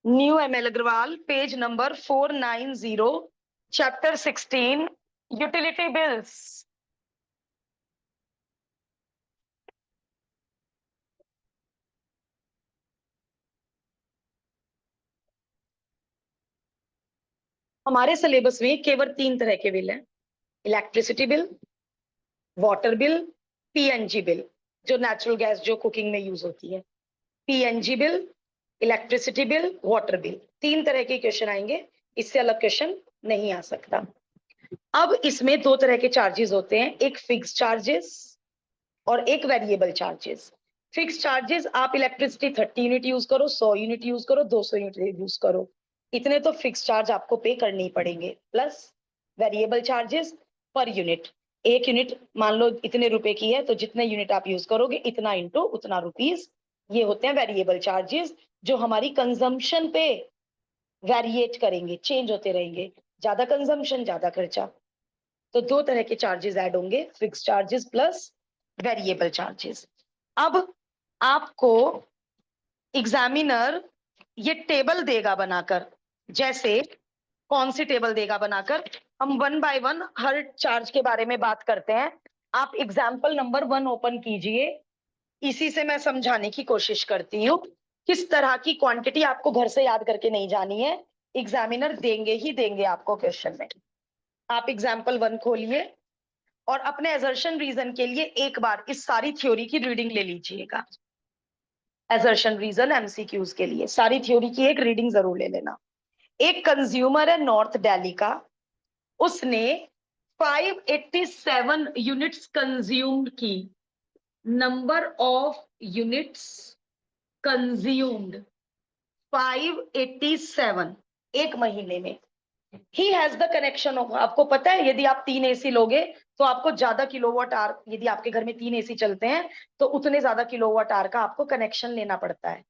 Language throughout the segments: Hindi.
New ML Agarwal, page number 490, chapter 16, utility bills. हमारे सिलेबस में केवल 3 तरह के बिल हैं: electricity bill, water bill, PNG bill, जो नेचुरल गैस जो कुकिंग में यूज होती है। PNG bill, electricity bill, water bill, 3 तरह के क्वेश्चन आएंगे, इससे अलग क्वेश्चन नहीं आ सकता। अब इसमें 2 तरह के चार्जेस होते हैं, एक फिक्स चार्जेस और एक वेरिएबल चार्जेस। फिक्स चार्जेस, आप इलेक्ट्रिसिटी 30 यूनिट यूज करो, 100 यूनिट यूज करो, 200 यूनिट यूज करो, इतने तो फिक्स चार्ज आपको पे करने ही पड़ेंगे। Plus variable charges per unit, एक यूनिट मान लो इतने रुपए की है, तो जितने यूनिट आप यूज करोगे इतना इंटू उतना रुपीस, ये होते हैं वेरिएबल चार्जेस, जो हमारी कंजम्पशन पे वेरिएट करेंगे, चेंज होते रहेंगे, ज्यादा कंजम्पशन ज्यादा खर्चा। तो 2 तरह के चार्जेस ऐड होंगे, fix charges plus variable charges. अब आपको एग्जामिनर ये टेबल देगा बनाकर, जैसे कौन सी टेबल देगा बनाकर, हम 1 बाय 1 हर चार्ज के बारे में बात करते हैं। आप एग्जाम्पल नंबर 1 ओपन कीजिए, इसी से मैं समझाने की कोशिश करती हूँ। किस तरह की क्वांटिटी आपको घर से याद करके नहीं जानी है, एग्जामिनर देंगे ही देंगे आपको क्वेश्चन में। आप एग्जाम्पल 1 खोलिए और अपने असर्शन रीजन के लिए एक बार इस सारी थ्योरी की रीडिंग ले लीजिएगा। असर्शन रीजन MCQs के लिए सारी थ्योरी की एक रीडिंग जरूर ले लेना। एक कंज्यूमर है नॉर्थ दिल्ली का, उसने 587 यूनिट्स कंज्यूम्ड की। नंबर ऑफ यूनिट्स कंज्यूम्ड 587 एक महीने में। He has the connection of, आपको पता है यदि आप 3 AC लोगे तो आपको ज्यादा किलोवाट आवर, यदि आपके घर में 3 AC चलते हैं तो उतने ज्यादा किलोवाट आवर का आपको कनेक्शन लेना पड़ता है।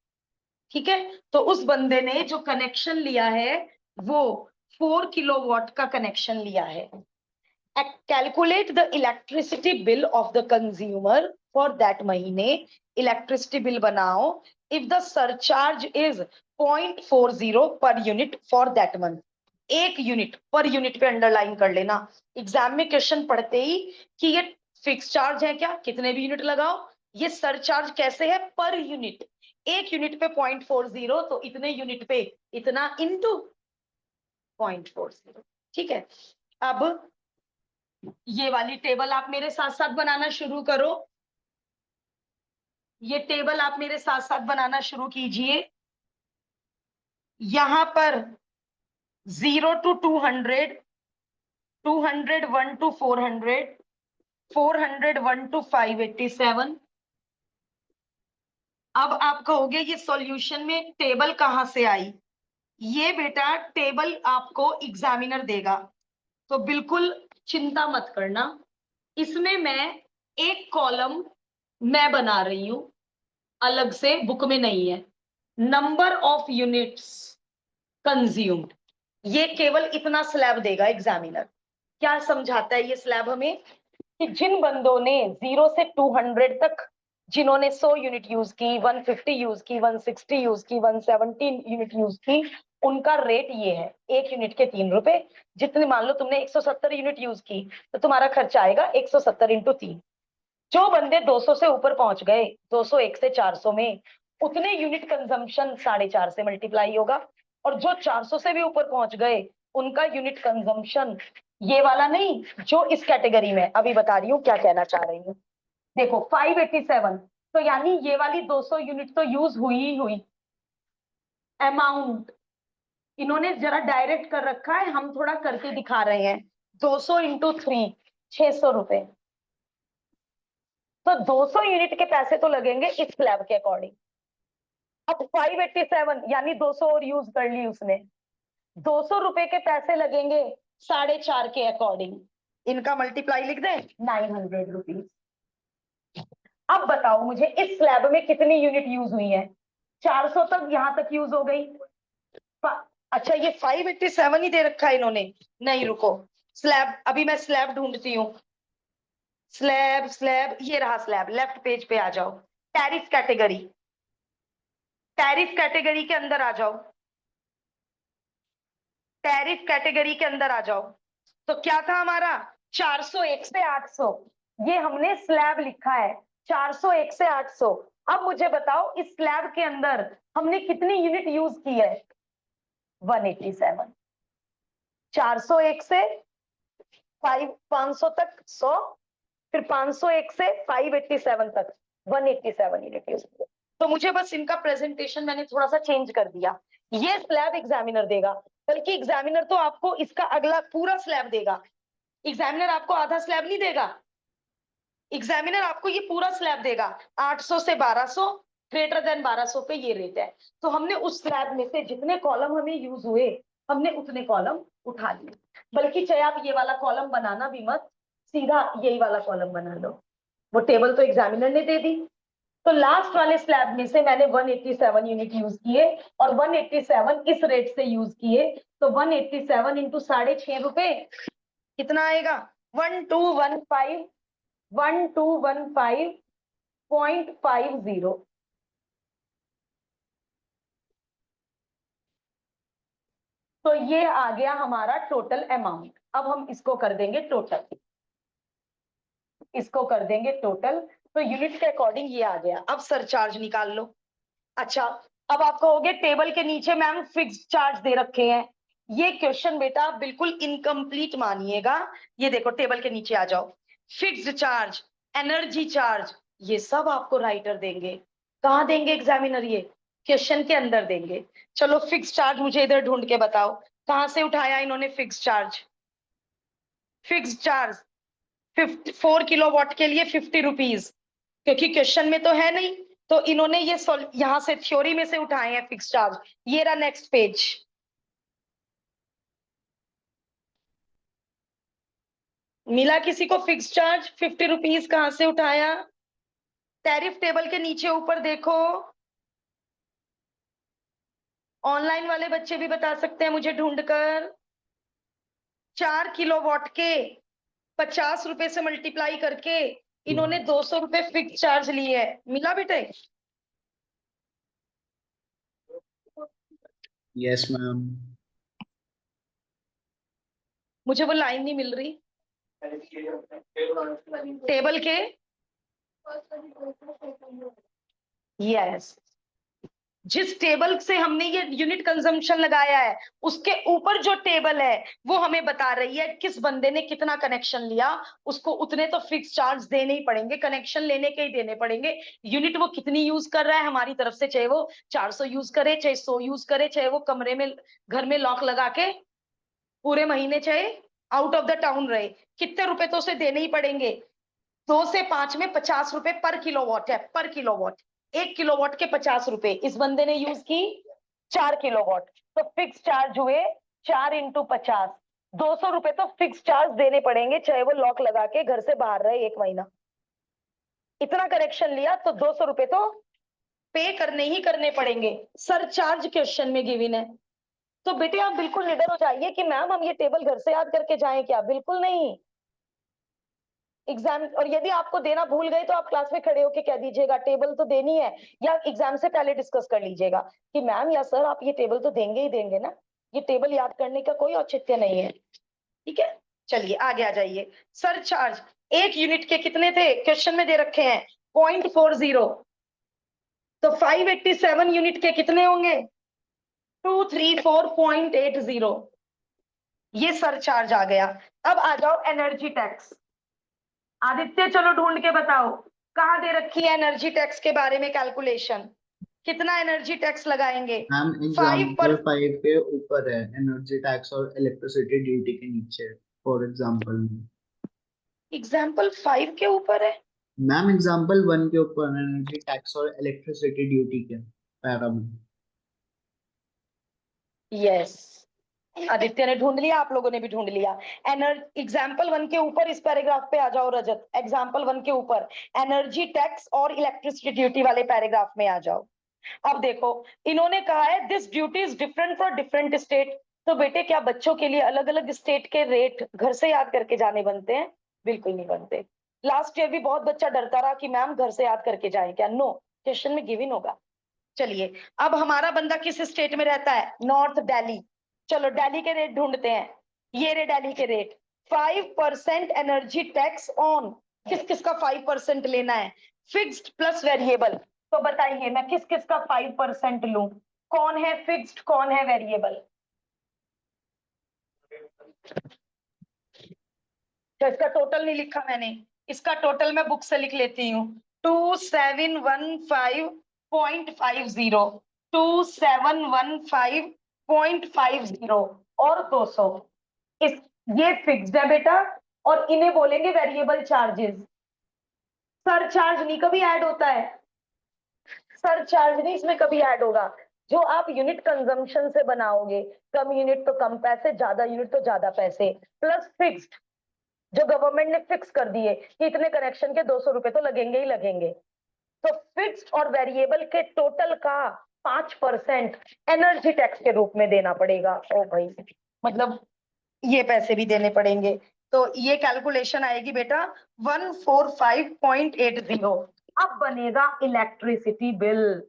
ठीक है, तो उस बंदे ने जो कनेक्शन लिया है वो 4 किलोवाट का कनेक्शन लिया है। Calculate the electricity bill of the consumer for that महीने, इलेक्ट्रिसिटी बिल बनाओ if the surcharge is 0.40 per unit for that month. एक यूनिट पर यूनिट पे अंडरलाइन कर लेना, एग्जाम में क्वेश्चन पढ़ते ही कि ये फिक्स चार्ज है क्या, कितने भी यूनिट लगाओ, ये सरचार्ज कैसे है पर यूनिट, एक यूनिट पे 0.40 तो इतने यूनिट पे इतना इंटू 0.40। ठीक है, अब ये वाली टेबल आप मेरे साथ साथ बनाना शुरू करो, ये टेबल आप मेरे साथ साथ बनाना शुरू कीजिए। यहां पर 0 to 200, 201 to 400, 401 to 587। अब आप कहोगे ये सॉल्यूशन में टेबल कहां से आई, ये बेटा टेबल आपको एग्जामिनर देगा, तो बिल्कुल चिंता मत करना। इसमें मैं एक कॉलम मैं बना रही हूं, अलग से बुक में नहीं है। नंबर ऑफ यूनिट्स कंज्यूम्ड, ये केवल इतना स्लैब देगा एग्जामिनर। क्या समझाता है ये स्लैब हमें, कि जिन बंदों ने 0 से 200 तक, जिन्होंने 100 यूनिट यूज की, 150 यूज की, 160 यूज की, 170 यूनिट यूज की, उनका रेट ये है, एक यूनिट के 3 रुपए। जितने मान लो तुमने 170 यूनिट यूज की तो तुम्हारा खर्चा आएगा 170 इंटू 3। जो बंदे 200 से ऊपर पहुंच गए, 201 से 400 में, उतने यूनिट कंजम्पशन 4.5 से मल्टीप्लाई होगा। और जो 400 से भी ऊपर पहुंच गए उनका यूनिट कंजम्पशन, ये वाला नहीं, जो इस कैटेगरी में अभी बता रही हूँ क्या कहना चाह रही हूँ। देखो 587, तो यानी ये वाली 200 यूनिट तो यूज हुई ही हुई। अमाउंट इन्होंने जरा डायरेक्ट कर रखा है, हम थोड़ा करके दिखा रहे हैं। 200 इंटू 3, 600 रुपए। तो 200 यूनिट के पैसे तो लगेंगे इस स्लैब के अकॉर्डिंग। अब 587 यानी 200 और यूज कर ली उसने, 200 रुपए के पैसे लगेंगे 4.5 के अकॉर्डिंग। इनका मल्टीप्लाई लिख दें, 900 रुपीज। अब बताओ मुझे इस स्लैब में कितनी यूनिट यूज हुई है, 400 तक यहां तक यूज हो गई। अच्छा ये 587 ही दे रखा है इन्होंने, नहीं रुको, स्लैब अभी मैं स्लैब ढूंढती हूँ। स्लैब स्लैब ये रहा स्लैब, लेफ्ट पेज पे आ जाओ, टैरिफ कैटेगरी, टैरिफ कैटेगरी के अंदर आ जाओ। टैरिफ कैटेगरी के अंदर आ जाओ। तो क्या था हमारा 401 से 800, ये हमने स्लैब लिखा है 401 से 800। अब मुझे बताओ इस स्लैब के अंदर हमने कितनी यूनिट यूज की है? 187। 401 से 500 तक 100, फिर 501 से 587 तक 187 यूनिट यूज किया। तो मुझे बस इनका प्रेजेंटेशन मैंने थोड़ा सा चेंज कर दिया। ये स्लैब एग्जामिनर देगा, बल्कि एग्जामिनर तो आपको इसका अगला पूरा स्लैब देगा। एग्जामिनर आपको आधा स्लैब नहीं देगा, एग्जामिनर आपको ये पूरा स्लैब देगा। 800 से 1200, ग्रेटर देन 1200 पे ये रेट है। तो हमने उस स्लैब में से जितने कॉलम हमें यूज हुए, हमने उतने कॉलम उठा लिए। बल्कि चाहे आप ये वाला कॉलम बनाना भी मत, सीधा यही वाला कॉलम बना लो, वो टेबल तो एग्जामिनर ने दे दी। तो लास्ट वाले स्लैब में से मैंने 187 यूनिट यूज किए, और 187 इस रेट से यूज किए। तो 187 इंटू 6.5 रुपए कितना आएगा? 1215, 1215.50। तो ये आ गया हमारा टोटल अमाउंट। अब हम इसको कर देंगे टोटल, इसको कर देंगे टोटल। तो यूनिट के अकॉर्डिंग ये आ गया। अब सरचार्ज निकाल लो। अच्छा, अब आप कहोगे टेबल के नीचे मैम फिक्स चार्ज दे रखे हैं। ये क्वेश्चन बेटा बिल्कुल इनकम्प्लीट मानिएगा। ये देखो टेबल के नीचे आ जाओ, फिक्स्ड चार्ज, एनर्जी चार्ज, ये सब आपको राइटर देंगे। कहाँ देंगे एग्जामिनर? ये क्वेश्चन के अंदर देंगे। चलो फिक्स चार्ज मुझे इधर ढूंढ के बताओ, कहाँ से उठाया इन्होंने fix charge? Fix charge 4 kilowatt के लिए 50 रुपीज, क्योंकि क्वेश्चन में तो है नहीं, तो इन्होंने ये यहां से थ्योरी में से उठाए हैं फिक्स चार्ज। ये रहा नेक्स्ट पेज। मिला किसी को फिक्स चार्ज 50 रुपीज? कहां से उठाया? टैरिफ टेबल के नीचे ऊपर देखो। ऑनलाइन वाले बच्चे भी बता सकते हैं मुझे ढूंढकर। 4 किलोवाट के 50 रुपए से मल्टीप्लाई करके इन्होंने 200 रुपए फिक्स चार्ज लिए है। मिला बेटे? Yes ma'am. मुझे वो लाइन नहीं मिल रही टेबल के। यस, जिस टेबल से हमने ये यूनिट कंजम्पशन लगाया है, उसके ऊपर जो टेबल है वो हमें बता रही है किस बंदे ने कितना कनेक्शन लिया, उसको उतने तो फिक्स चार्ज देने ही पड़ेंगे, कनेक्शन लेने के ही देने पड़ेंगे। यूनिट वो कितनी यूज कर रहा है हमारी तरफ से, चाहे वो 400 यूज करे, चाहे 100 यूज करे, चाहे वो कमरे में घर में लॉक लगा के पूरे महीने, चाहे आउट ऑफ द टाउन रहे, कितने रुपए तो उसे देने ही पड़ेंगे। 2 से 5 में 50 रुपए पर किलोवाट है, पर किलोवाट। 1 किलोवाट के 50 रुपए। इस बंदे ने यूज की 4 किलोवाट, तो फिक्स चार्ज हुए 4 इंटू 50, 200 रुपए तो फिक्स चार्ज देने पड़ेंगे, चाहे वो लॉक लगा के घर से बाहर रहे 1 महीना। इतना कनेक्शन लिया तो 200 रुपए तो पे करने ही करने पड़ेंगे। सरचार्ज क्वेश्चन में गिवन है। तो बेटे आप बिल्कुल निडर हो जाइए कि मैम हम ये टेबल घर से याद करके जाएं क्या? बिल्कुल नहीं। एग्जाम, और यदि आपको देना भूल गए तो आप क्लास में खड़े होके कह दीजिएगा टेबल तो देनी है, या एग्जाम से पहले डिस्कस कर लीजिएगा कि मैम या सर आप ये टेबल तो देंगे ही देंगे ना, ये टेबल याद करने का कोई औचित्य नहीं है। ठीक है, चलिए आगे आ जाइए। सरचार्ज 1 यूनिट के कितने थे? क्वेश्चन में दे रखे हैं 0.40, तो 587 यूनिट के कितने होंगे? 234.80। ये सरचार्ज आ गया। अब आ जाओ एनर्जी टैक्स। आदित्य चलो ढूंढ के बताओ, कहाँ दे रखी है एनर्जी टैक्स के बारे में कैलकुलेशन? कितना एनर्जी टैक्स लगाएंगे? मैम 5 पर। एग्जाम्पल 5 के ऊपर है एनर्जी टैक्स और इलेक्ट्रिसिटी ड्यूटी के नीचे फॉर एग्जाम्पल। एग्जाम्पल 5 के ऊपर है? मैम एग्जाम्पल 1 के ऊपर एनर्जी टैक्स और इलेक्ट्रिसिटी ड्यूटी के पैरा में। यस, आदित्य ने ढूंढ लिया, आप लोगों ने भी ढूंढ लिया। एग्जाम्पल 1 के ऊपर इस पैराग्राफ पे आ जाओ रजत। एग्जाम्पल 1 के ऊपर एनर्जी टैक्स और इलेक्ट्रिसिटी ड्यूटी वाले पैराग्राफ में आ जाओ। अब देखो इन्होंने कहा है this duty is different for different state. तो बेटे क्या बच्चों के लिए अलग अलग स्टेट के रेट घर से याद करके जाने बनते हैं? बिल्कुल नहीं बनते। लास्ट ईयर भी बहुत बच्चा डरता रहा कि मैम घर से याद करके जाए क्या? नो, क्वेश्चन में गिवन होगा। चलिए, अब हमारा बंदा किस स्टेट में रहता है? नॉर्थ दिल्ली। चलो दिल्ली के रेट ढूंढते हैं। ये रे दिल्ली के रेट। 5% एनर्जी टैक्स ऑन, किस किस का 5% लेना है? Fixed plus variable. तो बताइए मैं किस किस का 5% लूं? कौन है फिक्स्ड, कौन है वेरिएबल? तो इसका टोटल नहीं लिखा मैंने, इसका टोटल मैं बुक से लिख लेती हूँ। 2715.50, 2715.50 और 200। इस ये फिक्स्ड है बेटा, और इन्हें बोलेंगे वेरिएबल चार्जेस। सरचार्ज नहीं कभी ऐड होता है, सरचार्ज नहीं इसमें कभी ऐड होगा। जो आप यूनिट कंजम्पशन से बनाओगे, कम यूनिट तो कम पैसे, ज्यादा यूनिट तो ज्यादा पैसे, प्लस फिक्स्ड जो गवर्नमेंट ने फिक्स कर दिए कि इतने कनेक्शन के 200 रुपए तो लगेंगे ही लगेंगे। तो फिक्स्ड और वेरिएबल के टोटल का 5% एनर्जी टैक्स के रूप में देना पड़ेगा। ओ भाई, मतलब ये पैसे भी देने पड़ेंगे। तो ये कैलकुलेशन आएगी बेटा 145.80। अब बनेगा इलेक्ट्रिसिटी बिल।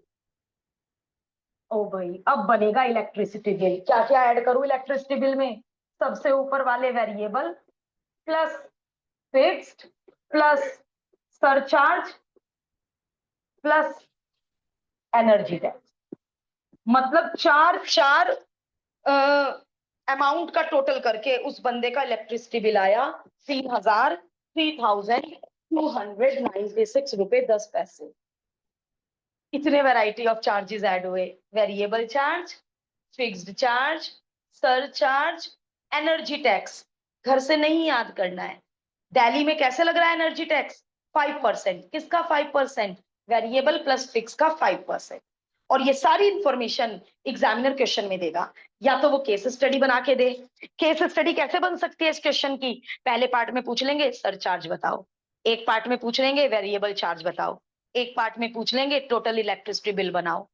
ओ भाई, अब बनेगा इलेक्ट्रिसिटी बिल। क्या क्या ऐड करूं इलेक्ट्रिसिटी बिल में? सबसे ऊपर वाले variable plus fixed plus surcharge plus energy tax, मतलब चार चार अमाउंट का टोटल करके उस बंदे का इलेक्ट्रिसिटी बिल आया 3,296 रुपए 10 पैसे। इतने वैरायटी ऑफ चार्जेस ऐड हुए, variable charge, fixed charge, surcharge, energy tax. घर से नहीं याद करना है। दिल्ली में कैसे लग रहा है एनर्जी टैक्स? 5%। किसका 5%? वेरिएबल प्लस फिक्स का 5%। और ये सारी इंफॉर्मेशन एग्जामिनर क्वेश्चन में देगा, या तो वो केस स्टडी बना के दे। केस स्टडी कैसे बन सकती है इस क्वेश्चन की? पहले पार्ट में पूछ लेंगे सरचार्ज बताओ, एक पार्ट में पूछ लेंगे वेरिएबल चार्ज बताओ, एक पार्ट में पूछ लेंगे टोटल इलेक्ट्रिसिटी बिल बनाओ।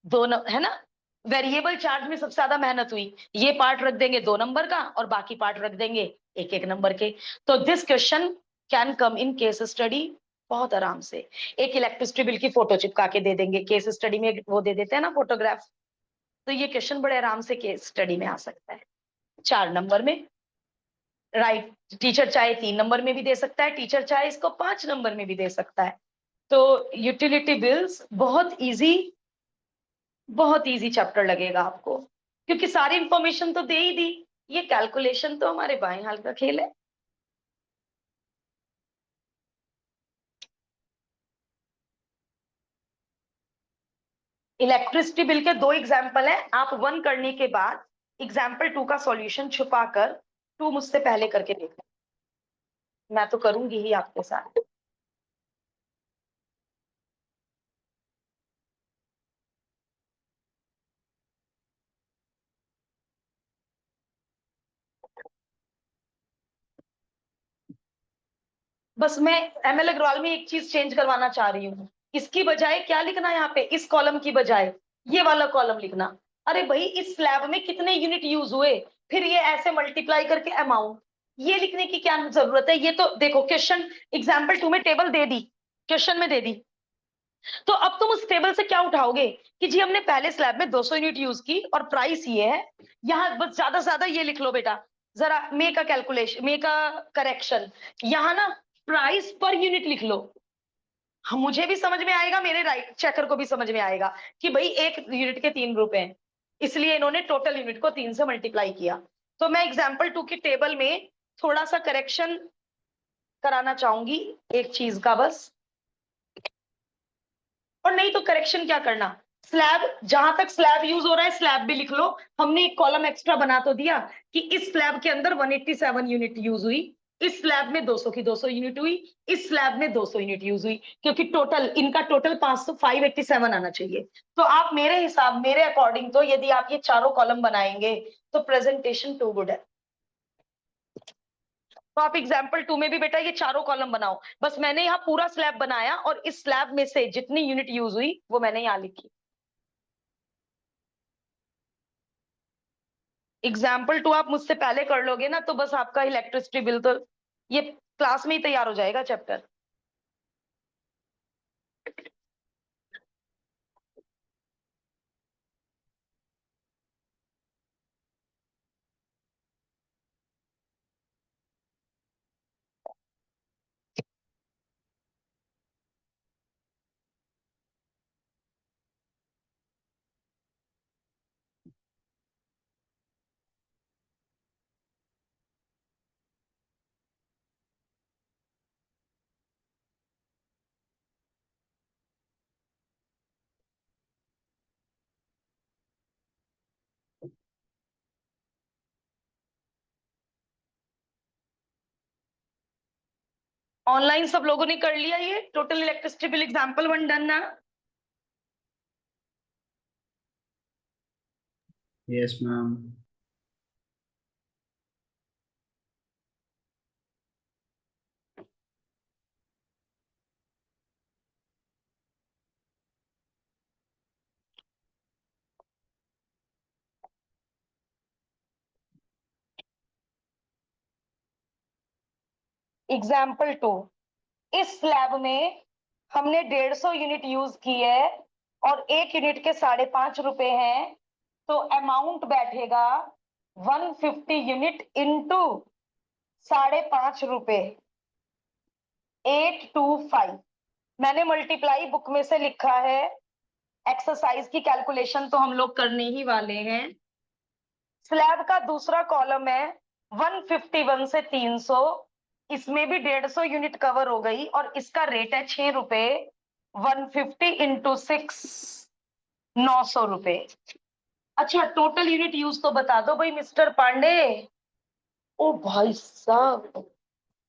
दोनों है ना। वेरिएबल चार्ज में सबसे ज्यादा मेहनत हुई, ये पार्ट रख देंगे 2 नंबर का और बाकी पार्ट रख देंगे 1-1 नंबर के। तो this question can come in case study बहुत आराम से। एक इलेक्ट्रिसिटी बिल की फोटो चिपका के दे देंगे, केस स्टडी में वो दे देते हैं ना फोटोग्राफ। तो ये क्वेश्चन बड़े आराम से केस स्टडी में आ सकता है 4 नंबर में। राइट, टीचर चाहे 3 नंबर में भी दे सकता है, टीचर चाहे इसको 5 नंबर में भी दे सकता है। तो यूटिलिटी बिल्स बहुत इजी चैप्टर लगेगा आपको, क्योंकि सारी इंफॉर्मेशन तो दे ही दी। ये कैलकुलेशन तो हमारे बाएं हाथ का खेल है। इलेक्ट्रिसिटी बिल के 2 एग्जाम्पल हैं। आप 1 करने के बाद एग्जाम्पल 2 का सॉल्यूशन छुपाकर 2 मुझसे पहले करके देखना। मैं तो करूंगी ही आपके साथ। बस मैं एमएल अग्रवाल में एक चीज चेंज करवाना चाह रही हूँ। इसकी बजाय क्या लिखना है यहाँ पे? इस कॉलम की बजाय ये वाला कॉलम लिखना। अरे भाई, इस स्लैब में कितने यूनिट यूज हुए, फिर ये ऐसे मल्टीप्लाई करके अमाउंट, ये लिखने की क्या जरूरत है? ये तो देखो क्वेश्चन एग्जाम्पल 2 में टेबल दे दी, क्वेश्चन में दे दी। तो अब तुम उस टेबल से क्या उठाओगे कि जी हमने पहले स्लैब में 200 यूनिट यूज की और प्राइस ये है। यहाँ बस ज्यादा से ज्यादा ये लिख लो बेटा, जरा मे का कैलकुलेशन, मे का करेक्शन, यहाँ ना प्राइस पर यूनिट लिख लो। हम, मुझे भी समझ में आएगा, मेरे राइट चेकर को भी समझ में आएगा कि भाई एक यूनिट के 3 रुपए हैं, इसलिए इन्होंने टोटल यूनिट को 3 से मल्टीप्लाई किया। तो मैं एग्जाम्पल 2 की टेबल में थोड़ा सा करेक्शन कराना चाहूंगी एक चीज का बस। और नहीं तो करेक्शन क्या करना, स्लैब, जहां तक स्लैब यूज हो रहा है स्लैब भी लिख लो। हमने एक कॉलम एक्स्ट्रा बना तो दिया कि इस स्लैब के अंदर 187 यूनिट यूज हुई, इस स्लैब में 200 की 200 यूनिट हुई, इस स्लैब में 200 यूनिट यूज हुई, क्योंकि टोटल इनका टोटल 587 आना चाहिए। तो आप मेरे हिसाब, मेरे अकॉर्डिंग तो यदि आप ये चारों कॉलम बनाएंगे तो प्रेजेंटेशन टू गुड है। तो आप एग्जाम्पल 2 में भी बेटा ये चारों कॉलम बनाओ। बस मैंने यहाँ पूरा स्लैब बनाया और इस स्लैब में से जितनी यूनिट यूज हुई वो मैंने यहाँ लिखी। एग्जाम्पल 2 आप मुझसे पहले कर लोगे ना, तो बस आपका इलेक्ट्रिसिटी बिल तो ये क्लास में ही तैयार हो जाएगा चैप्टर। ऑनलाइन सब लोगों ने कर लिया ये total electricity bill example 1 done ना? Yes, ma'am. एग्जाम्पल 2, इस स्लैब में हमने 150 यूनिट यूज की है और 1 यूनिट के 5.5 रुपए हैं, तो अमाउंट बैठेगा 150 यूनिट इंटू 5.5 रुपए, 825। मैंने मल्टीप्लाई बुक में से लिखा है, एक्सरसाइज की कैलकुलेशन तो हम लोग करने ही वाले हैं। स्लैब का दूसरा कॉलम है 151 से 300, इसमें भी 150 यूनिट कवर हो गई और इसका रेट है 6 रुपए। 150 इंटू 6, 900 रुपए। अच्छा, टोटल यूनिट यूज तो बता दो भाई मिस्टर पांडे। ओ भाई साहब,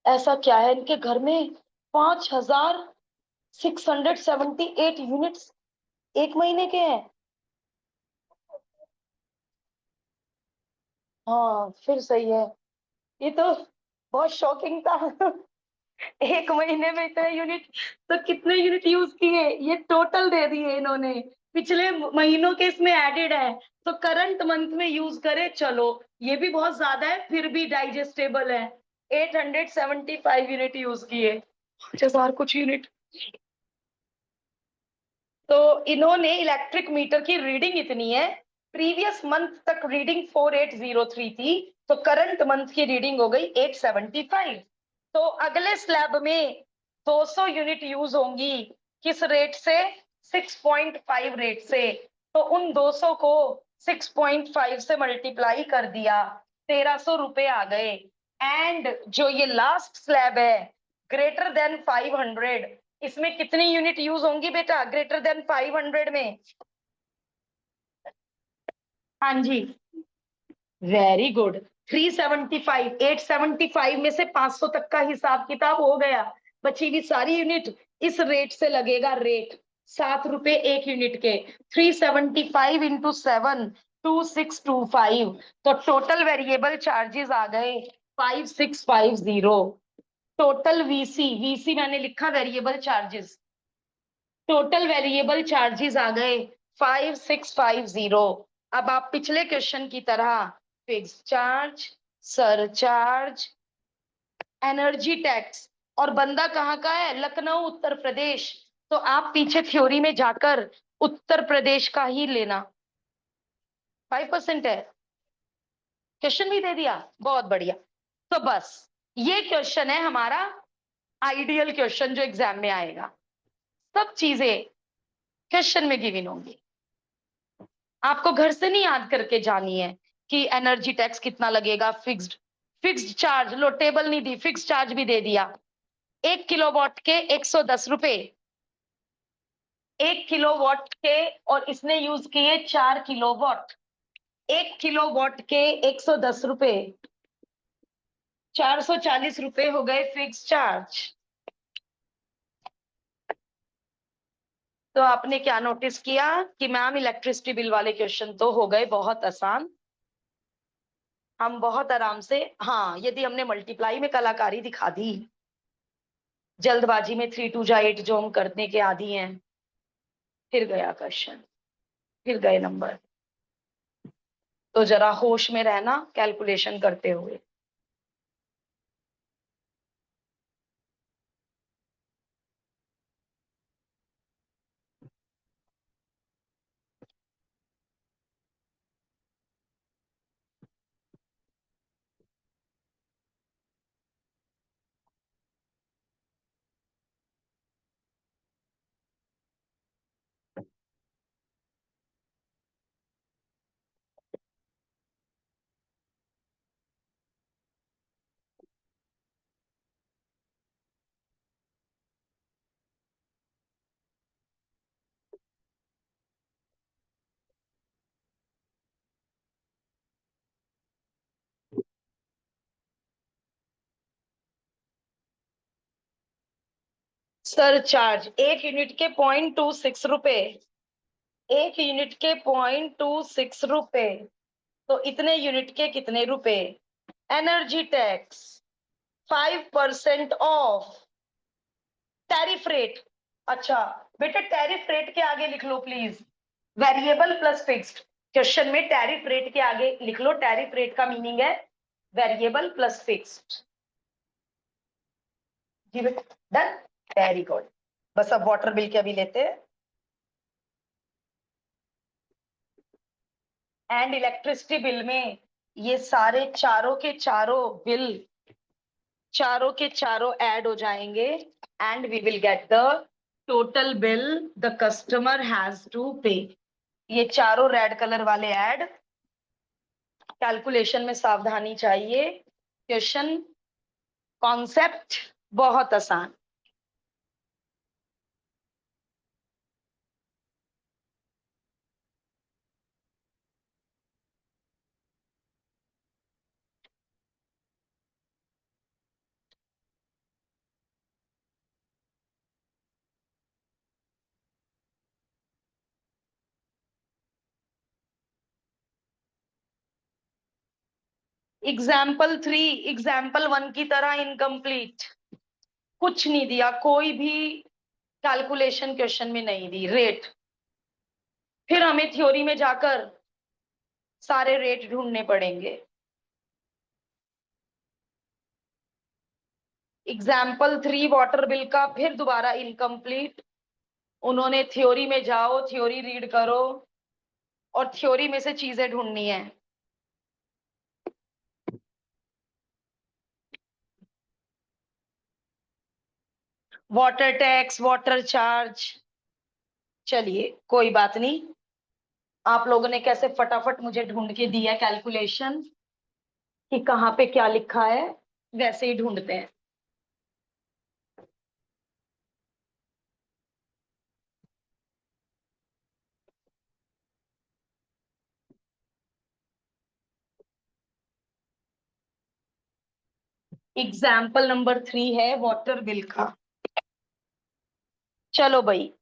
ऐसा क्या है इनके घर में? 5,678 यूनिट्स एक महीने के हैं। हाँ फिर सही है, ये तो बहुत शॉकिंग था। एक महीने में इतने यूनिट, तो कितने यूनिट यूज किए ये टोटल दे दिए इन्होंने, पिछले महीनों के इसमें एडेड है, तो करंट मंथ में यूज करे। चलो ये भी बहुत ज्यादा है, फिर भी डाइजेस्टेबल है। 875 यूनिट यूज किए, 5,000 कुछ यूनिट। तो इन्होंने इलेक्ट्रिक मीटर की रीडिंग इतनी है, प्रीवियस मंथ तक रीडिंग 4803 थी, तो करंट मंथ की रीडिंग हो गई 875। तो अगले स्लैब में 200 यूनिट यूज होंगी, किस रेट से? 6.5 रेट से। तो उन 200 को 6.5 से मल्टीप्लाई कर दिया, 1,300 रुपए आ गए। एंड जो ये लास्ट स्लैब है ग्रेटर देन 500, इसमें कितनी यूनिट यूज होंगी बेटा ग्रेटर देन 500 में? हाँ जी, वेरी गुड। 375, 875 में से 500 तक का हिसाब किताब हो गया, बची हुई सारी यूनिट इस रेट से लगेगा रेट, 7 रुपए 1 यूनिट के। 375 इंटू 7, 2625। तो टोटल वेरिएबल चार्जेस आ गए 5650। टोटल वीसी, वीसी मैंने लिखा variable charges, total variable charges आ गए 5650। अब आप पिछले क्वेश्चन की तरह fix charge, surcharge, energy tax, और बंदा कहाँ का है? लखनऊ उत्तर प्रदेश, तो आप पीछे थ्योरी में जाकर उत्तर प्रदेश का ही लेना। 5% है, क्वेश्चन भी दे दिया, बहुत बढ़िया। तो बस ये क्वेश्चन है हमारा आइडियल क्वेश्चन जो एग्जाम में आएगा, सब चीजें क्वेश्चन में गिवन होंगी। आपको घर से नहीं याद करके जानी है कि एनर्जी टैक्स कितना लगेगा, फिक्स्ड, फिक्स्ड चार्ज, लो टेबल नहीं दी, फिक्स्ड चार्ज भी दे दिया। 1 किलोवाट के 110 रुपए, 1 किलोवाट के, और इसने यूज किए 4 किलोवाट। 1 किलोवाट के 110 रुपए, 440 रुपए हो गए फिक्स चार्ज। तो आपने क्या नोटिस किया कि मैम इलेक्ट्रिसिटी बिल वाले क्वेश्चन तो हो गए बहुत आसान, हम बहुत आराम से। हाँ, यदि हमने मल्टीप्लाई में कलाकारी दिखा दी, जल्दबाजी में 3 2 जा 8 जो हम करने के आदी हैं, फिर गया क्वेश्चन, फिर गए नंबर। तो जरा होश में रहना कैलकुलेशन करते हुए। सरचार्ज 1 यूनिट के 0.26 रुपए, 1 यूनिट के 0.26 रुपए, तो इतने यूनिट के कितने रुपए? Energy tax 5% of tariff rate. अच्छा बेटा टैरिफ रेट के आगे लिख लो please, variable plus fixed. Question में टैरिफ रेट के आगे लिख लो, टैरिफ रेट का मीनिंग है वेरिएबल प्लस फिक्स्ड। जी बेटा डन, वेरी गुड। बस अब वाटर बिल के अभी लेते हैं। एंड इलेक्ट्रिसिटी बिल में ये सारे चारों के चारों बिल, चारों के चारों ऐड हो जाएंगे and we will get the total bill the customer has to pay. ये चारों रेड कलर वाले ऐड। कैलकुलेशन में सावधानी चाहिए, क्वेश्चन कॉन्सेप्ट बहुत आसान। एग्जाम्पल 3 एग्जाम्पल 1 की तरह इनकम्प्लीट, कुछ नहीं दिया, कोई भी कैलकुलेशन क्वेश्चन में नहीं दी। रेट, फिर हमें थ्योरी में जाकर सारे रेट ढूंढने पड़ेंगे। एग्जाम्पल 3 वाटर बिल का फिर दोबारा इनकम्प्लीट। उन्होंने थ्योरी में जाओ, थ्योरी रीड करो और थ्योरी में से चीजें ढूंढनी है। वाटर टैक्स, वाटर चार्ज, चलिए कोई बात नहीं। आप लोगों ने कैसे फटाफट मुझे ढूंढ के दिया कैलकुलेशन कि कहाँ पे क्या लिखा है, वैसे ही ढूंढते हैं। एग्जाम्पल नंबर 3 है वाटर बिल का। चलो भाई,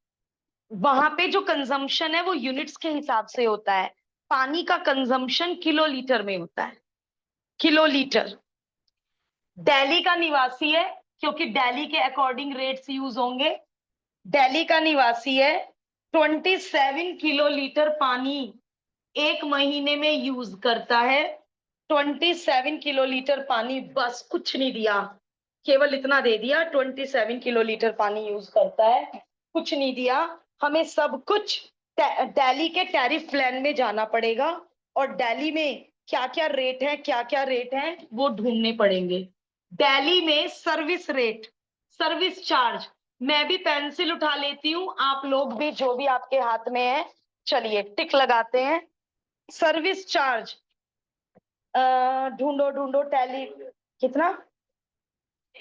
वहां पे जो कंजम्पशन है वो यूनिट्स के हिसाब से होता है, पानी का कंजम्पशन किलो लीटर में होता है, किलो लीटर। दिल्ली का निवासी है, क्योंकि दिल्ली के अकॉर्डिंग रेट्स यूज होंगे। दिल्ली का निवासी है, 27 किलो लीटर पानी एक महीने में यूज करता है। 27 किलो लीटर पानी, बस कुछ नहीं दिया, केवल इतना दे दिया 27 किलो लीटर पानी यूज करता है, कुछ नहीं दिया। हमें सब कुछ दिल्ली के टैरिफ प्लान में जाना पड़ेगा और दिल्ली में क्या क्या रेट है, क्या क्या रेट है वो ढूंढने पड़ेंगे। दिल्ली में सर्विस रेट, सर्विस चार्ज, मैं भी पेंसिल उठा लेती हूँ, आप लोग भी जो भी आपके हाथ में है, चलिए टिक लगाते हैं। सर्विस चार्ज ढूंढो ढूंढो, टैली कितना,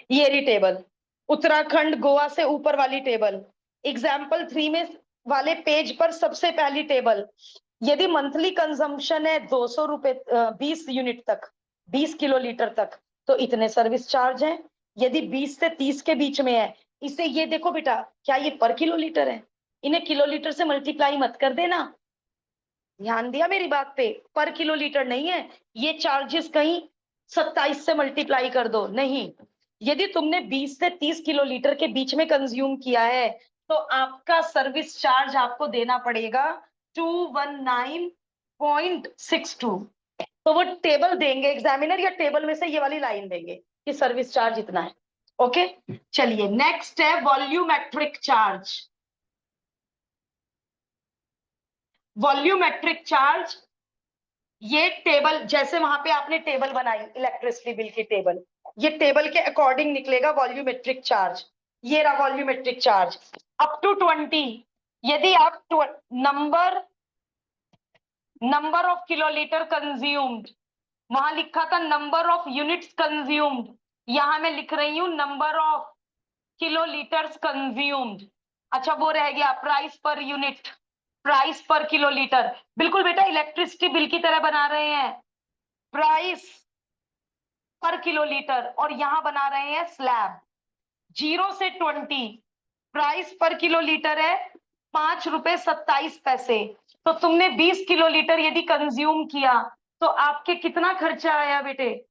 ये रही टेबल, उत्तराखंड गोवा से ऊपर वाली टेबल। एग्जाम्पल 3 में वाले पेज पर सबसे पहली टेबल। यदि मंथली कंजम्पशन है 200 रुपए 20 यूनिट तक, 20 किलो लीटर तक, तो इतने सर्विस चार्ज हैं। यदि 20 से 30 के बीच में है, इसे ये देखो बेटा, क्या ये पर किलो लीटर है? इन्हें किलो लीटर से मल्टीप्लाई मत कर देना, ध्यान दिया मेरी बात पे, पर किलो लीटर नहीं है ये चार्जेस, कहीं 27 से मल्टीप्लाई कर दो, नहीं। यदि तुमने 20 से 30 किलो लीटर के बीच में कंज्यूम किया है तो आपका सर्विस चार्ज आपको देना पड़ेगा 219.62। तो वो टेबल देंगे एग्जामिनर, या टेबल में से ये वाली लाइन देंगे कि सर्विस चार्ज इतना है। ओके, चलिए नेक्स्ट है वॉल्यूमेट्रिक चार्ज। वॉल्यूमेट्रिक चार्ज, ये टेबल जैसे वहां पे आपने टेबल बनाई इलेक्ट्रिसिटी बिल की टेबल, ये टेबल के अकॉर्डिंग निकलेगा वॉल्यूमेट्रिक चार्ज। ये रहा वॉल्यूमेट्रिक चार्ज अप टू 20। यदि आप number number of kilolitre consumed, वहां लिखा था नंबर ऑफ यूनिट्स कंज्यूम्ड, यहां मैं लिख रही हूं नंबर ऑफ किलोलीटर्स कंज्यूम्ड। अच्छा वो रह गया प्राइस पर यूनिट, प्राइस पर किलोलीटर, बिल्कुल बेटा इलेक्ट्रिसिटी बिल की तरह बना रहे हैं, प्राइस पर किलोलीटर, और यहां बना रहे हैं स्लैब। 0 से 20, प्राइस पर किलो लीटर है 5 रुपए 27 पैसे। तो तुमने 20 किलो लीटर यदि कंज्यूम किया तो आपके कितना खर्चा आया बेटे?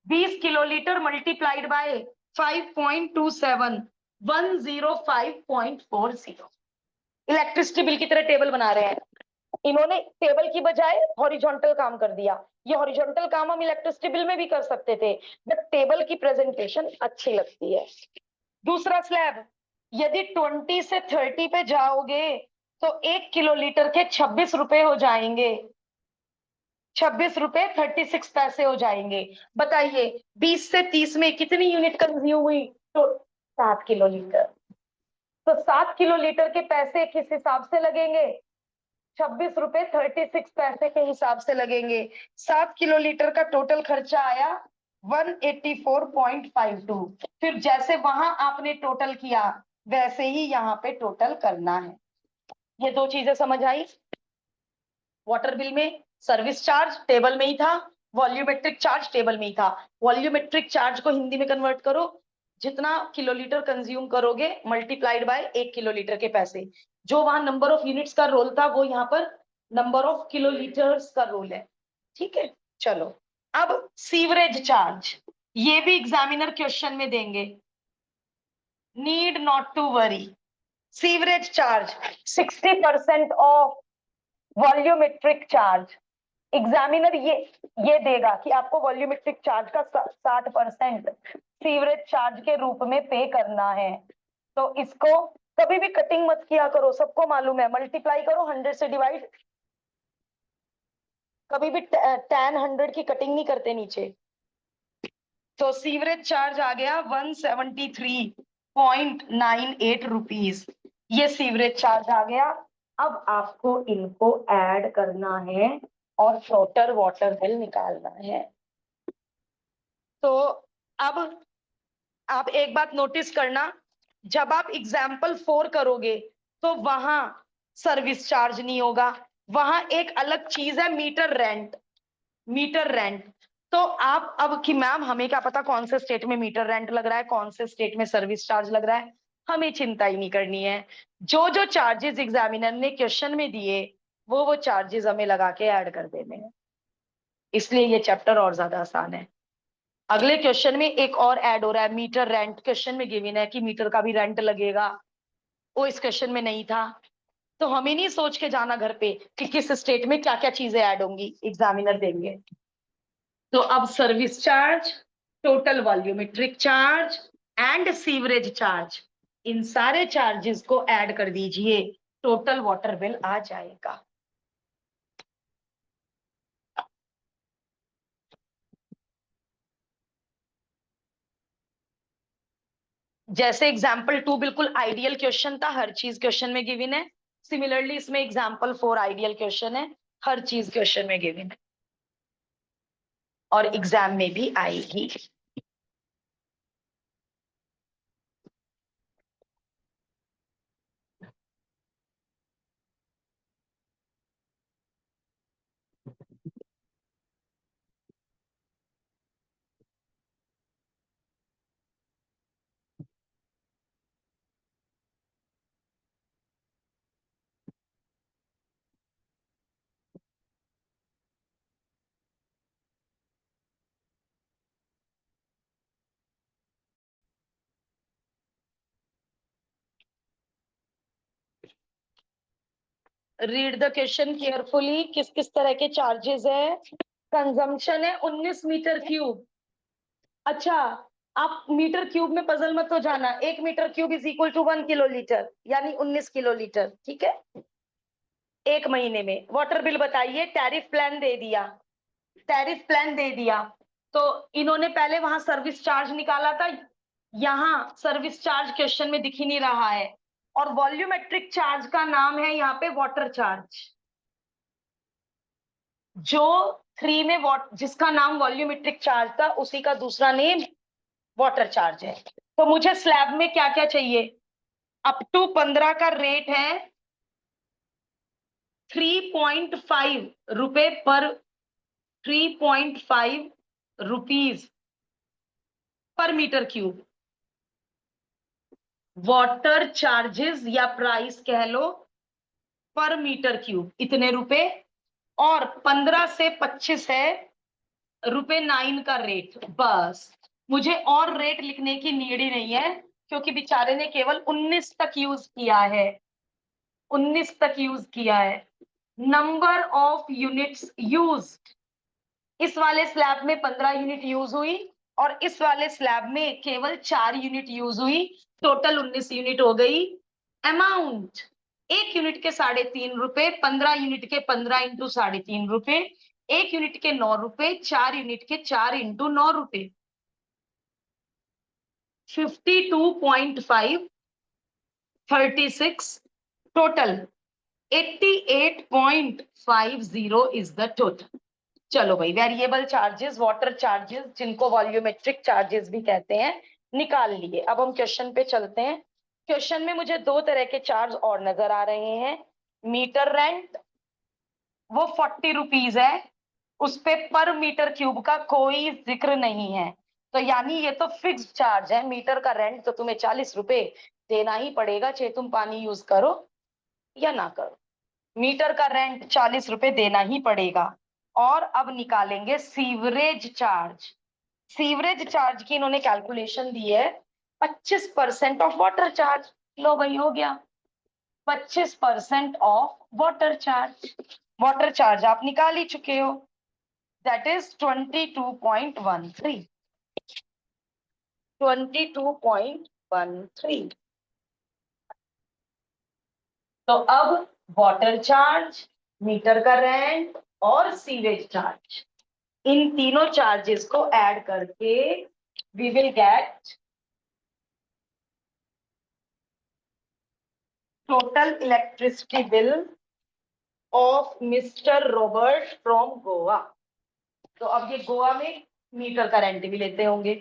20 kilo litre multiplied by 5.27, 105.40। Electricity bill की तरह टेबल बना रहे हैं इन्होंने, टेबल की बजाय हॉरिजॉन्टल काम कर दिया। ये हॉरिजॉन्टल काम हम इलेक्ट्रिसिटी बिल में भी कर सकते थे, बट टेबल की प्रेजेंटेशन अच्छी लगती है। दूसरा स्लैब, यदि 20 से 30 पे जाओगे तो 1 किलो लीटर के 26 रुपए हो जाएंगे, 26 रुपए 36 पैसे हो जाएंगे। बताइए 20 से 30 में कितनी यूनिट कंज्यूम हुई? तो 7 किलो लीटर। तो 7 किलो लीटर के पैसे किस हिसाब से लगेंगे? 26 रुपए 36 पैसे के हिसाब से लगेंगे। 7 किलो लीटर का टोटल खर्चा आया 184.52। फिर जैसे वहां आपने टोटल किया वैसे ही यहाँ पे टोटल करना है। ये दो चीजें समझ आई? वाटर बिल में सर्विस चार्ज टेबल में ही था, वॉल्यूमेट्रिक चार्ज टेबल में ही था। वॉल्यूमेट्रिक चार्ज को हिंदी में कन्वर्ट करो, जितना किलो लीटर कंज्यूम करोगे मल्टीप्लाइड बाय 1 किलो लीटर के पैसे। जो वहां नंबर ऑफ यूनिट्स का रोल था वो यहाँ पर नंबर ऑफ किलो लीटर्स का रोल है। ठीक है, चलो अब सीवरेज चार्ज, ये भी एग्जामिनर क्वेश्चन में देंगे, need not to worry. Sewerage charge 60% of volumetric charge. Examiner ये देगा कि आपको वॉल्यूमेट्रिक चार्ज का 60% सीवरेज चार्ज के रूप में पे करना है। तो इसको कभी भी कटिंग मत किया करो, सबको मालूम है, मल्टीप्लाई करो 100 से डिवाइड। कभी भी tan 100 की कटिंग नहीं करते नीचे। तो सीवरेज चार्ज आ गया 173.98 रुपीज, ये सीवरेज चार्ज आ गया। अब आपको इनको ऐड करना है और टोटल वाटर बिल निकालना है। तो अब आप एक बात नोटिस करना, जब आप एग्जाम्पल 4 करोगे तो वहां सर्विस चार्ज नहीं होगा, वहां एक अलग चीज है मीटर रेंट। मीटर रेंट, तो आप अब कि मैम हमें क्या पता कौन से स्टेट में मीटर रेंट लग रहा है, कौन से स्टेट में सर्विस चार्ज लग रहा है, हमें चिंता ही नहीं करनी है। जो जो चार्जेस एग्जामिनर ने क्वेश्चन में दिए वो चार्जेस हमें लगा के ऐड कर देने हैं, इसलिए ये चैप्टर और ज्यादा आसान है। अगले क्वेश्चन में एक और ऐड हो रहा है, मीटर रेंट क्वेश्चन में गिवन है कि मीटर का भी रेंट लगेगा, वो इस क्वेश्चन में नहीं था। तो हमें नहीं सोच के जाना घर पे कि किस स्टेट में क्या क्या चीजें ऐड होंगी, एग्जामिनर देंगे। तो अब service charge, total volumetric charge and sewerage charge, इन सारे चार्जेस को ऐड कर दीजिए, टोटल वाटर बिल आ जाएगा। जैसे एग्जाम्पल 2 बिल्कुल आइडियल क्वेश्चन था, हर चीज क्वेश्चन में गिवन है, सिमिलरली इसमें एग्जाम्पल 4 आइडियल क्वेश्चन है, हर चीज क्वेश्चन में गिवन है और एग्जाम में भी आएगी। रीड द क्वेश्चन केयरफुली, किस किस तरह के चार्जेस है। कंजम्पशन है 19 मीटर क्यूब। अच्छा, आप मीटर क्यूब में पजल मत हो जाना, 1 metre cube is equal to 1 kilo litre, यानी 19 किलो लीटर। ठीक है, एक महीने में वाटर बिल बताइए, टैरिफ प्लान दे दिया, टैरिफ प्लान दे दिया। तो इन्होंने पहले वहां सर्विस चार्ज निकाला था, यहाँ सर्विस चार्ज क्वेश्चन में दिख ही नहीं रहा है, और वॉल्यूमेट्रिक चार्ज का नाम है यहाँ पे वाटर चार्ज। जो 3 में जिसका नाम वॉल्यूमेट्रिक चार्ज था उसी का दूसरा नेम वाटर चार्ज है। तो मुझे स्लैब में क्या क्या चाहिए, अप टू 15 का रेट है 3.5 रुपए पर 3.5 rupees per metre cube. Water charges या प्राइस कह लो पर मीटर क्यूब इतने रुपए, और 15 से 25 है रुपए 9 का रेट। बस मुझे और रेट लिखने की नीड ही नहीं है, क्योंकि बेचारे ने केवल 19 तक यूज किया है, 19 तक यूज किया है। नंबर ऑफ यूनिट्स यूज्ड, इस वाले स्लैब में 15 यूनिट यूज हुई और इस वाले स्लैब में केवल 4 यूनिट यूज हुई, टोटल 19 यूनिट हो गई। अमाउंट, 1 यूनिट के 3.5 रुपए, 15 यूनिट के 15 इंटू 3.5 रुपए, 1 यूनिट के 9 रुपए, 4 यूनिट के 4 इंटू 9 रुपए, 52.5, 36 टोटल 88.50 इज द टोटल। चलो भाई, वेरिएबल चार्जेस, वाटर चार्जेस, जिनको वॉल्यूमेट्रिक चार्जेस भी कहते हैं, निकाल लिए। अब हम क्वेश्चन पे चलते हैं। क्वेश्चन में मुझे 2 तरह के चार्ज और नजर आ रहे हैं। मीटर रेंट वो 40 रुपीज है, उस पे पर मीटर क्यूब का कोई जिक्र नहीं है, तो यानी ये तो फिक्स चार्ज है। मीटर का रेंट तो तुम्हें 40 रुपए देना ही पड़ेगा, चाहे तुम पानी यूज करो या ना करो, मीटर का रेंट 40 रुपए देना ही पड़ेगा। और अब निकालेंगे सीवरेज चार्ज। सीवरेज चार्ज की इन्होंने कैलकुलेशन दी है 25% ऑफ वाटर चार्ज। लो भाई, हो गया 25% of water charge. Water charge आप निकाल ही चुके हो, दैट इज 22.13, 22.13। तो अब वाटर चार्ज, मीटर का रेंट और सीवेज चार्ज, इन तीनों चार्जेस को ऐड करके we will get total electricity bill of mister Robert from Goa. तो अब ये गोवा में मीटर का रेंट भी लेते होंगे,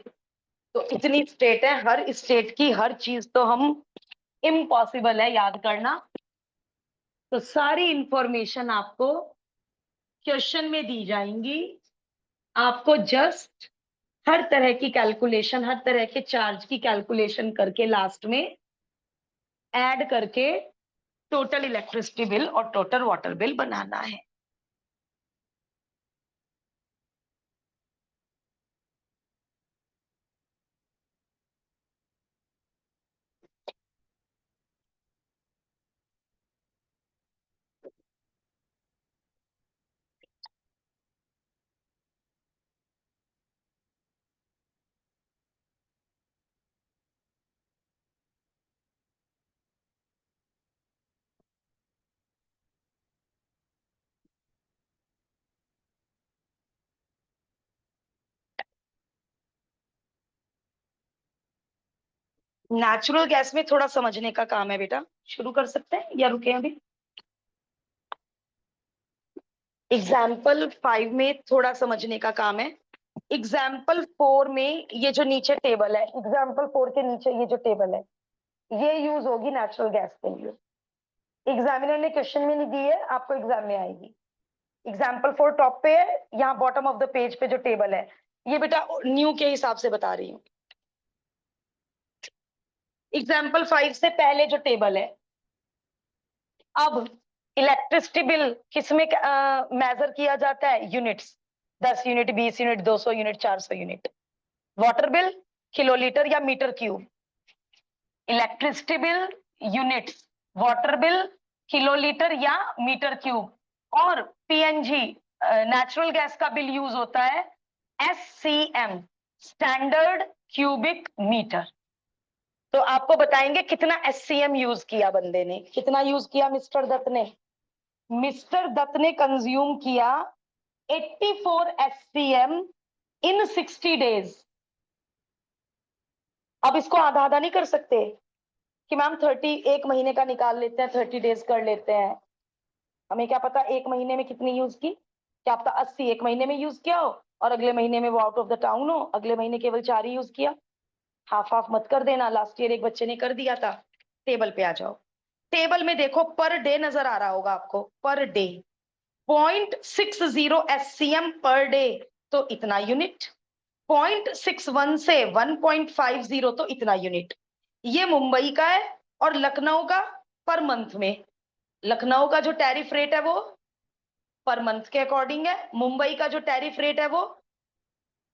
तो इतनी स्टेट है, हर स्टेट की हर चीज तो हम इम्पॉसिबल है याद करना। तो सारी इंफॉर्मेशन आपको क्वेश्चन में दी जाएंगी, आपको जस्ट हर तरह की कैलकुलेशन, हर तरह के चार्ज की कैलकुलेशन करके लास्ट में ऐड करके टोटल इलेक्ट्रिसिटी बिल और टोटल वाटर बिल बनाना है। नेचुरल गैस में थोड़ा समझने का काम है बेटा, शुरू कर सकते हैं या रुके अभी? एग्जाम्पल 5 में थोड़ा समझने का काम है। एग्जाम्पल 4 में ये जो नीचे टेबल है, एग्जाम्पल 4 के नीचे ये जो टेबल है, ये यूज होगी नेचुरल गैस के लिए। एग्जामिनर ने क्वेश्चन में नहीं दी है, आपको एग्जाम में आएगी। एग्जाम्पल 4 टॉप पे है, यहाँ बॉटम ऑफ द पेज पे जो टेबल है, ये बेटा न्यू के हिसाब से बता रही हूँ। एग्जाम्पल 5 से पहले जो टेबल है, अब इलेक्ट्रिसिटी बिल किसमें मेजर किया जाता है? Units, 10 unit, 20 unit, 200 unit, 400 unit. Water bill kilolitre या metre cube. Electricity bill units, water bill kilolitre या मीटर क्यूब। और पीएनजी नेचुरल गैस का बिल यूज होता है SCM, स्टैंडर्ड क्यूबिक मीटर। तो आपको बताएंगे कितना SCM यूज किया बंदे ने, कितना यूज किया मिस्टर दत्त ने। मिस्टर दत्त ने कंज्यूम किया 84 SCM इन 60 डेज। अब इसको आधा आधा नहीं कर सकते कि मैम 30 एक महीने का निकाल लेते हैं, 30 डेज कर लेते हैं। हमें क्या पता एक महीने में कितनी यूज की, क्या पता 80 एक महीने में यूज किया हो और अगले महीने में वो आउट ऑफ द टाउन हो, अगले महीने केवल 4 ही यूज किया। हाफ हाफ मत कर देना, लास्ट ईयर एक बच्चे ने कर दिया था। टेबल पे आ जाओ, टेबल में देखो पर डे नजर आ रहा होगा आपको, per day 0.60 SCM per day, तो इतना यूनिट। 0.61 से 1.50 तो इतना यूनिट। ये मुंबई का है और लखनऊ का पर मंथ में। लखनऊ का जो टैरिफ रेट है वो पर मंथ के अकॉर्डिंग है, मुंबई का जो टैरिफ रेट है वो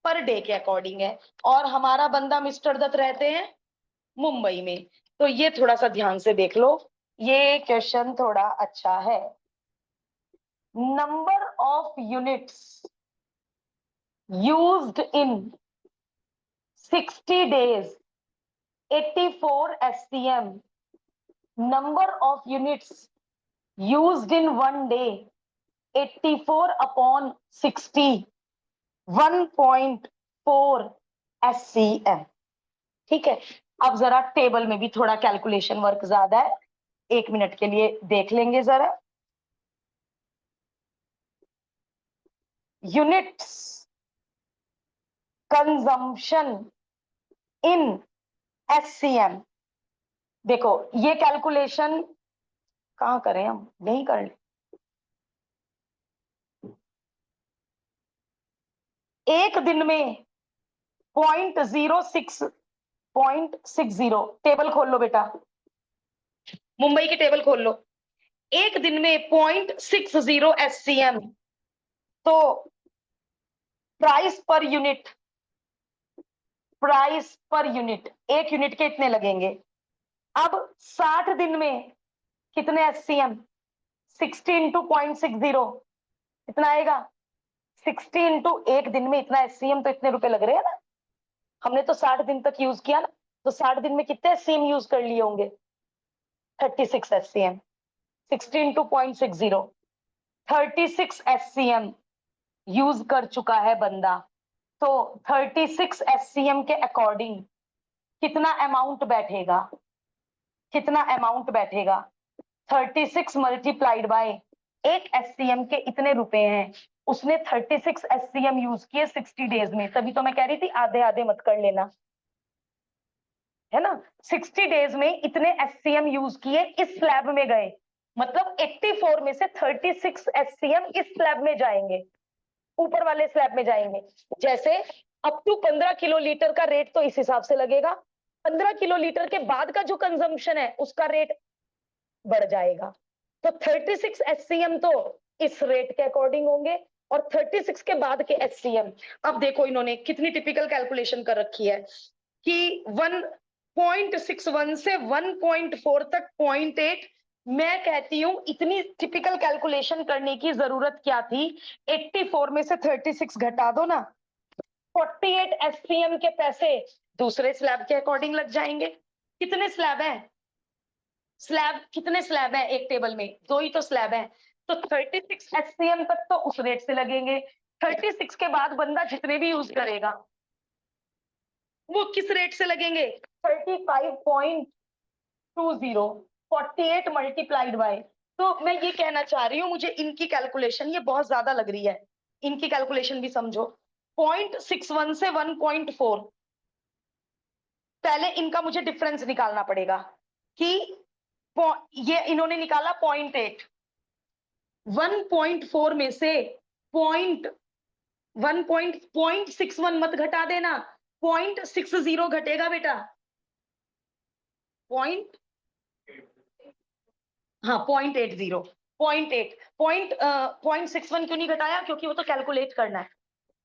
पर डे के अकॉर्डिंग है। और हमारा बंदा मिस्टर दत्त रहते हैं मुंबई में। तो ये थोड़ा सा ध्यान से देख लो, ये क्वेश्चन थोड़ा अच्छा है। Number of units used in 60 days 84 SCM, number of units used in one day 84 upon 60 1.4 SCM। ठीक है, अब जरा टेबल में भी थोड़ा कैलकुलेशन वर्क ज्यादा है, 1 मिनट के लिए देख लेंगे जरा। Units consumption in SCM। देखो ये कैलकुलेशन कहाँ करें, हम यही कर लें। एक दिन में 0.06 टेबल खोल लो बेटा, मुंबई की टेबल खोल लो। एक दिन में 0.60 SCM, तो price per unit, price per unit, एक यूनिट के इतने लगेंगे। अब 60 दिन में कितने SCM, 60 इंटू 0.60 कितना आएगा, 60 इंटू एक दिन में इतना SCM, तो इतने रुपए लग रहे हैं ना। हमने तो 60 दिन तक यूज किया ना, तो 60 दिन में कितने SCM यूज कर लिए होंगे, 36 SCM। 60 इंटू 0.60 36 SCM यूज कर चुका है बंदा। तो 36 SCM के अकॉर्डिंग कितना अमाउंट बैठेगा, कितना अमाउंट बैठेगा, 36 मल्टीप्लाइड बाय एक SCM के इतने रुपए हैं। उसने 36 SCM यूज किए 60 डेज में, तभी तो मैं कह रही थी आधे आधे मत कर लेना, है ना। 60 डेज में इतने SCM यूज किए, इस स्लैब में गए, मतलब 84 में से 36 SCM इस स्लैब में जाएंगे, ऊपर वाले स्लैब में जाएंगे। जैसे अप टू 15 किलो लीटर का रेट तो इस हिसाब से लगेगा, 15 किलो लीटर के बाद का जो कंजम्पशन है उसका रेट बढ़ जाएगा। तो 36 SCM तो इस रेट के अकॉर्डिंग होंगे, और 36 के बाद के SCM। अब देखो इन्होंने कितनी टिपिकल कैलकुलेशन कर रखी है कि 1.61 से 1.4 तक 0.8। मैं कहती हूं इतनी टिपिकल कैलकुलेशन करने की जरूरत क्या थी, 84 में से 36 घटा दो ना, 48 SCM के पैसे दूसरे स्लैब के अकॉर्डिंग लग जाएंगे। कितने स्लैब हैं, स्लैब कितने स्लैब हैं एक टेबल में, दो ही तो स्लैब हैं, तो 36 SCM तक तो उस रेट से लगेंगे। 36 के बाद बंदा जितने भी यूज करेगा वो किस रेट से लगेंगे, 35.20, 48 मल्टीप्लाइड बाय। तो मैं ये कहना चाह रही हूँ, मुझे इनकी कैलकुलेशन ये बहुत ज्यादा लग रही है, इनकी कैलकुलेशन भी समझो। 0.61 से 1.4, पहले इनका मुझे डिफरेंस निकालना पड़ेगा कि ये इन्होंने निकाला 0.8, 1.4 में से 0.61 मत घटा देना, 0.60 घटेगा बेटा, पॉइंट, हाँ 0.80, 0.61 क्यों नहीं घटाया, क्योंकि वो तो कैलकुलेट करना है,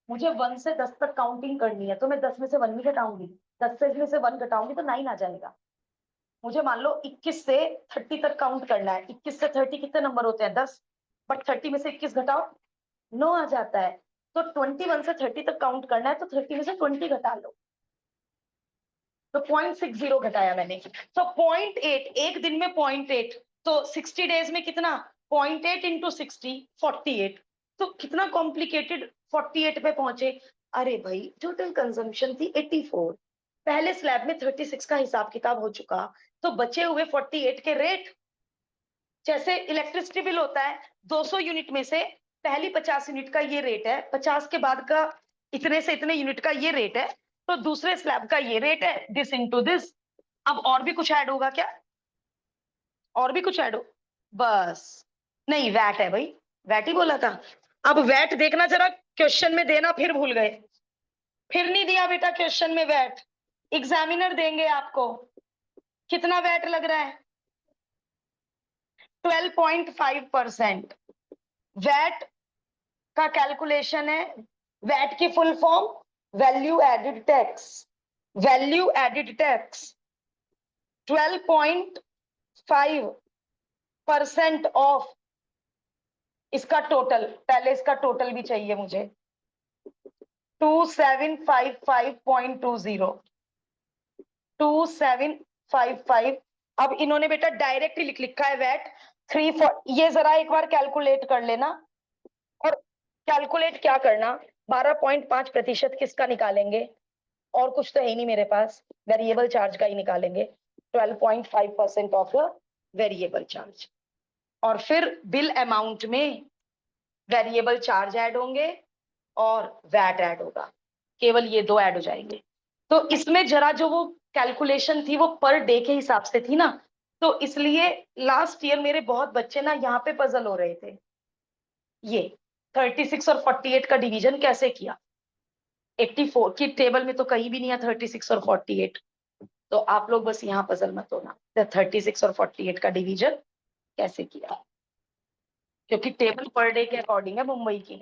मुझे 1 से 10 तक काउंटिंग करनी है, तो मैं 10 में से 1 नहीं घटाऊंगी, 10 से 1 घटाऊंगी तो 9 आ जाएगा। मुझे मान लो 21 से 30 तक काउंट करना है, 21 से 30 कितने नंबर होते हैं, 10, बट 30 में से 21 घटाओ 9 आ जाता है। तो 21 से 30 तक काउंट करना है, तो 30 में से 20 घटा लो, तो 0.60 घटाया मैंने। तो 0.8 एक दिन में 0.8, तो 60 डेज में कितना, 0.8 इंटू 60 48। तो कितना कॉम्प्लिकेटेड 48 पे पहुंचे। अरे भाई टोटल कंजम्पशन थी 84, पहले स्लैब में 36 का हिसाब किताब हो चुका, तो बचे हुए 48 के रेट, जैसे इलेक्ट्रिसिटी बिल होता है 200 यूनिट में से पहली 50 यूनिट का ये रेट है, 50 के बाद का इतने से इतने यूनिट का ये रेट है, तो दूसरे स्लैब का ये रेट है, दिस इनटू दिस। अब और भी कुछ ऐड होगा क्या, और भी कुछ ऐड हो, बस नहीं वैट है भाई, वैट ही बोला था। अब वैट देखना जरा क्वेश्चन में देना, फिर भूल गए, फिर नहीं दिया बेटा क्वेश्चन में वैट, एग्जामिनर देंगे आपको। कितना वैट लग रहा है? 12.5%। वैट का कैलकुलेशन है, वैट की full form value added tax. Value added tax 12.5% of इसका टोटल, पहले इसका टोटल भी चाहिए मुझे, 2755.20, 2755। अब इन्होंने बेटा डायरेक्टली लिख लिखा है वैट 3, ये जरा एक बार कैलकुलेट कर लेना। और कैलकुलेट क्या करना, 12.5% किसका निकालेंगे, और कुछ तो है ही नहीं मेरे पास, वेरिएबल चार्ज का ही निकालेंगे, 12.5% ऑफ द वेरिएबल चार्ज। और फिर बिल अमाउंट में वेरिएबल चार्ज ऐड होंगे और वैट ऐड होगा, केवल ये दो ऐड हो जाएंगे। तो इसमें जरा जो वो कैलकुलेशन थी वो पर डे के हिसाब से थी ना, तो इसलिए लास्ट ईयर मेरे बहुत बच्चे ना यहाँ पे पजल हो रहे थे, ये 36 और 48 का डिवीजन कैसे किया। 84 की टेबल में तो कहीं भी नहीं है 36 और 48, तो आप लोग बस यहाँ पजल मत होना 36 और 48 का डिवीजन कैसे किया, क्योंकि टेबल पर डे के अकॉर्डिंग है मुंबई की।